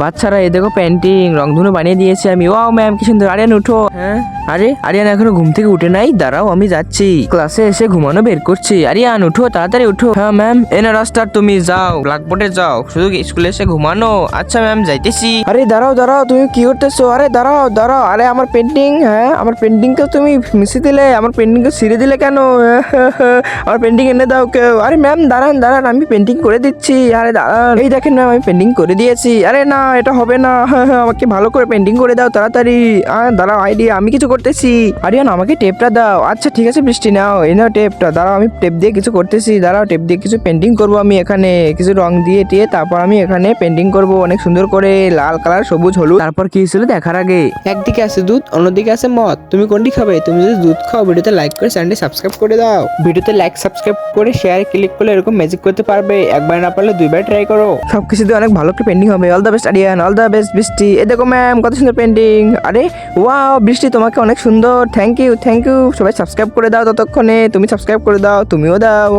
বাচ্চারা এ দেখো পেন্টিং রংধনু বানিয়ে দিয়েছি আমি। ওয়াও ম্যাম কি সুন্দর। আরিয়ান উঠো। হ্যাঁ আরে আরিয়ান এখনো ঘুম থেকে উঠে নাই, দাঁড়াও আমি যাচ্ছি, ক্লাসে এসে ঘুমানো বের করছি। আরিয়ান উঠো, তাড়াতাড়ি উঠো। হ্যাঁ ম্যাম। এনা রাস্তার তুমি যাও, ব্ল্যাকবোর্ডে যাও, শুধু স্কুলে এসে ঘুমানো। আচ্ছা ম্যাম যাইতেছি। আরে দাঁড়াও দাঁড়াও, তুমি কি করতেছো? আরে দাঁড়াও দাঁড়াও, আরে আমার পেন্টিং। হ্যাঁ আমার পেন্টিংকে তুমি মিশে দিলে, আমার পেন্টিংকে ছিঁড়ে দিলে কেন? আমার পেন্টিং এনে দাও কেউ। আরে ম্যাম দাঁড়ান দাঁড়ান, আমি পেন্টিং করে দিচ্ছি। আরে দাঁড়ান, এই দেখেন ম্যাম আমি পেন্টিং করে দিয়েছি। আরে না এটা হবে না, আমাকে ভালো করে পেন্টিং করে দাও তাড়াতাড়ি। দাঁড়াও আইডিয়া, আমি কিছু করতেছি। আরিয়ান আমাকে টেপটা দাও। আচ্ছা ঠিক আছে বৃষ্টি, নাও এই নাও টেপটা। দাঁড়াও আমি টেপ দিয়ে কিছু করতেছি, দাঁড়াও টেপ দিয়ে কিছু পেন্টিং করবো আমি এখানে, কিছু রং দিয়ে টিয়ে তারপর আমি এখানে পেন্টিং করব অনেক সুন্দর করে, লাল কালার সবুজ হলুদ। তারপর কি ছিল দেখার আগে, একদিকে আছে দুধ অন্যদিকে আছে মদ, তুমি কোনটি খাবে? তুমি যদি দুধ খাও ভিডিওতে লাইক করে চ্যানেলটি সাবস্ক্রাইব করে দাও। ভিডিওতে লাইক সাবস্ক্রাইব করে শেয়ার ক্লিক করলে এরকম ম্যাজিক করতে পারবে, একবার না পারলে দুইবার ট্রাই করো, সবকিছু দিয়ে অনেক ভালো একটা পেন্টিং হবে। All the best Aryan, all the best Brishti. এ দেখো ম্যাম কত সুন্দর পেন্টিং। আরে ওয়াও বৃষ্টি তোমাকে অনেক সুন্দর, থ্যাংক ইউ থ্যাংক ইউ। সবাই সাবস্ক্রাইব করে দাও, ততক্ষণে তুমি সাবস্ক্রাইব করে দাও, তুমিও দাও।